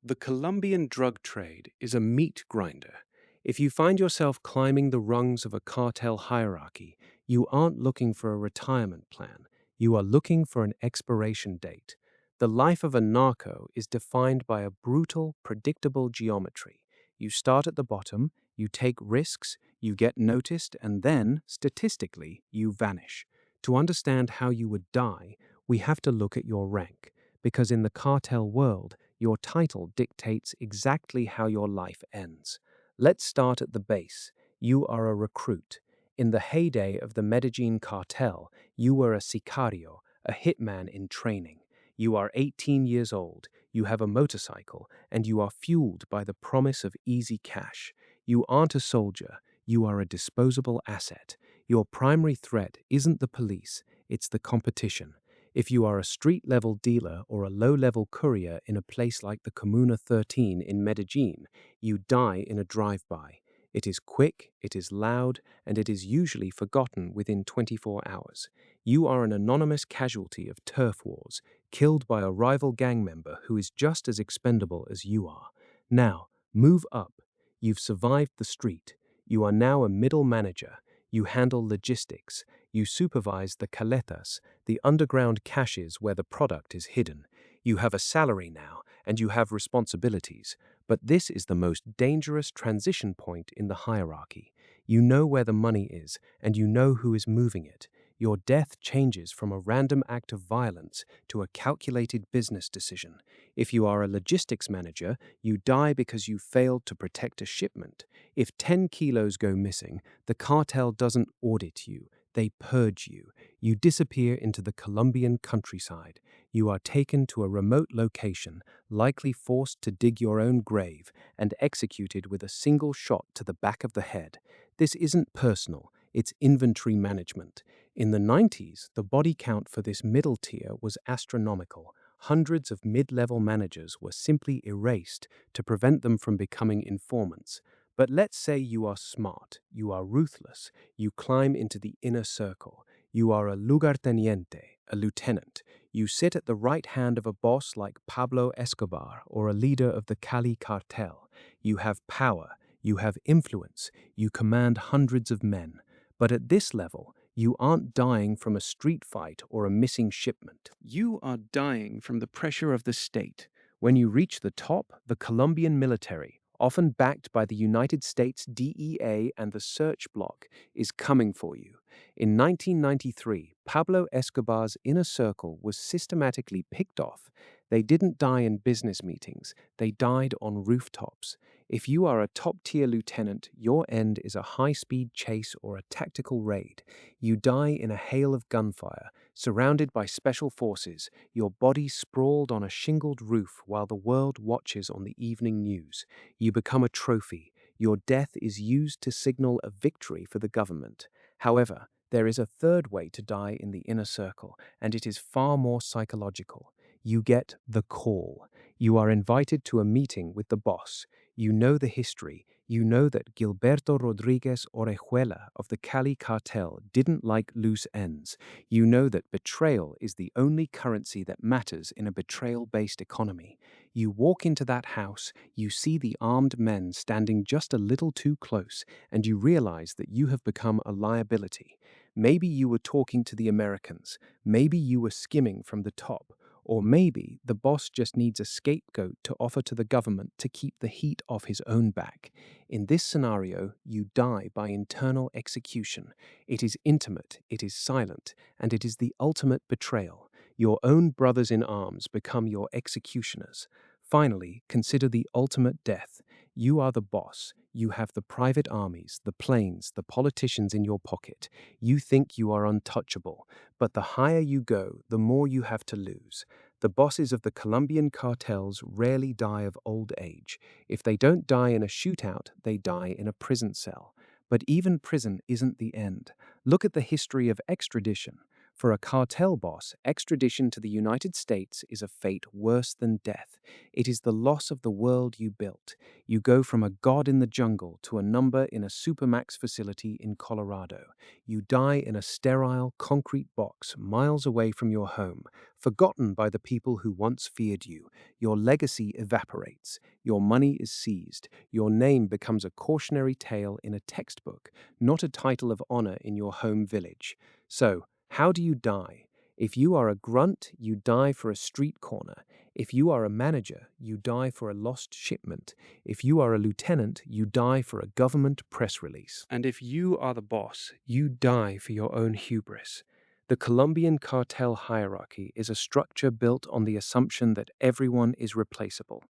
The Colombian drug trade is a meat grinder. If you find yourself climbing the rungs of a cartel hierarchy, you aren't looking for a retirement plan. You are looking for an expiration date. The life of a narco is defined by a brutal, predictable geometry. You start at the bottom, you take risks, you get noticed, and then, statistically, you vanish. To understand how you would die, we have to look at your rank, because in the cartel world, your title dictates exactly how your life ends. Let's start at the base. You are a recruit. In the heyday of the Medellin cartel, you were a sicario, a hitman in training. You are 18 years old, you have a motorcycle, and you are fueled by the promise of easy cash. You aren't a soldier, you are a disposable asset. Your primary threat isn't the police, it's the competition. If you are a street-level dealer or a low-level courier in a place like the Comuna 13 in Medellin, you die in a drive-by. It is quick, it is loud, and it is usually forgotten within 24 hours. You are an anonymous casualty of turf wars, killed by a rival gang member who is just as expendable as you are. Now, move up. You've survived the street. You are now a middle manager. You handle logistics. You supervise the caletas, the underground caches where the product is hidden. You have a salary now, and you have responsibilities. But this is the most dangerous transition point in the hierarchy. You know where the money is, and you know who is moving it. Your death changes from a random act of violence to a calculated business decision. If you are a logistics manager, you die because you failed to protect a shipment. If 10 kilos go missing, the cartel doesn't audit you. They purge you. You disappear into the Colombian countryside. You are taken to a remote location, likely forced to dig your own grave, and executed with a single shot to the back of the head. This isn't personal, it's inventory management. In the 90s, the body count for this middle tier was astronomical. Hundreds of mid-level managers were simply erased to prevent them from becoming informants. But let's say you are smart, you are ruthless, you climb into the inner circle. You are a lugarteniente, a lieutenant. You sit at the right hand of a boss like Pablo Escobar or a leader of the Cali cartel. You have power, you have influence, you command hundreds of men. But at this level, you aren't dying from a street fight or a missing shipment. You are dying from the pressure of the state. When you reach the top, the Colombian military, often backed by the United States DEA and the search bloc, is coming for you. In 1993, Pablo Escobar's inner circle was systematically picked off. They didn't die in business meetings, they died on rooftops. If you are a top-tier lieutenant, your end is a high-speed chase or a tactical raid. You die in a hail of gunfire, surrounded by special forces, your body sprawled on a shingled roof while the world watches on the evening news. You become a trophy. Your death is used to signal a victory for the government. However, there is a third way to die in the inner circle, and it is far more psychological. You get the call. You are invited to a meeting with the boss. You know the history. You know that Gilberto Rodriguez Orejuela of the Cali cartel didn't like loose ends. You know that betrayal is the only currency that matters in a betrayal-based economy. You walk into that house, you see the armed men standing just a little too close, and you realize that you have become a liability. Maybe you were talking to the Americans. Maybe you were skimming from the top. Or maybe the boss just needs a scapegoat to offer to the government to keep the heat off his own back. In this scenario, you die by internal execution. It is intimate, it is silent, and it is the ultimate betrayal. Your own brothers in arms become your executioners. Finally, consider the ultimate death. You are the boss. You have the private armies, the planes, the politicians in your pocket. You think you are untouchable, but the higher you go, the more you have to lose. The bosses of the Colombian cartels rarely die of old age. If they don't die in a shootout, they die in a prison cell. But even prison isn't the end. Look at the history of extradition. For a cartel boss, extradition to the United States is a fate worse than death. It is the loss of the world you built. You go from a god in the jungle to a number in a supermax facility in Colorado. You die in a sterile, concrete box miles away from your home, forgotten by the people who once feared you. Your legacy evaporates. Your money is seized. Your name becomes a cautionary tale in a textbook, not a title of honor in your home village. So, how do you die? If you are a grunt, you die for a street corner. If you are a manager, you die for a lost shipment. If you are a lieutenant, you die for a government press release. And if you are the boss, you die for your own hubris. The Colombian cartel hierarchy is a structure built on the assumption that everyone is replaceable.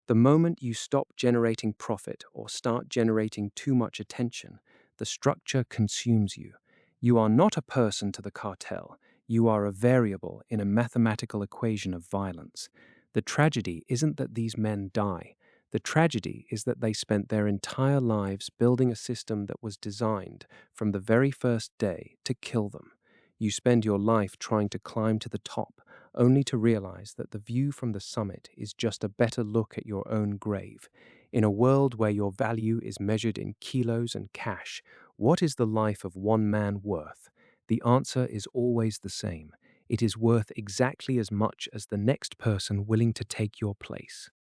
The moment you stop generating profit or start generating too much attention, the structure consumes you. You are not a person to the cartel. You are a variable in a mathematical equation of violence. The tragedy isn't that these men die. The tragedy is that they spent their entire lives building a system that was designed from the very first day to kill them. You spend your life trying to climb to the top, only to realize that the view from the summit is just a better look at your own grave. In a world where your value is measured in kilos and cash, what is the life of one man worth? The answer is always the same. It is worth exactly as much as the next person willing to take your place.